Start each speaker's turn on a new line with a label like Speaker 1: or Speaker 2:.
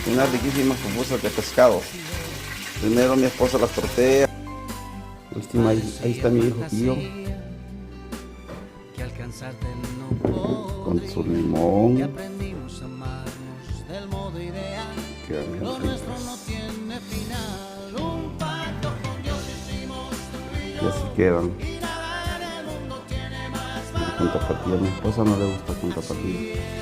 Speaker 1: Unas riquísimas pupusas de pescado. Primero mi esposa las tortea. Última, ahí está mi hijo Pío. Con su limón. Quedan bien ricas. Y así quedan. Con tapatía. A mi esposa no le gusta con tapatía.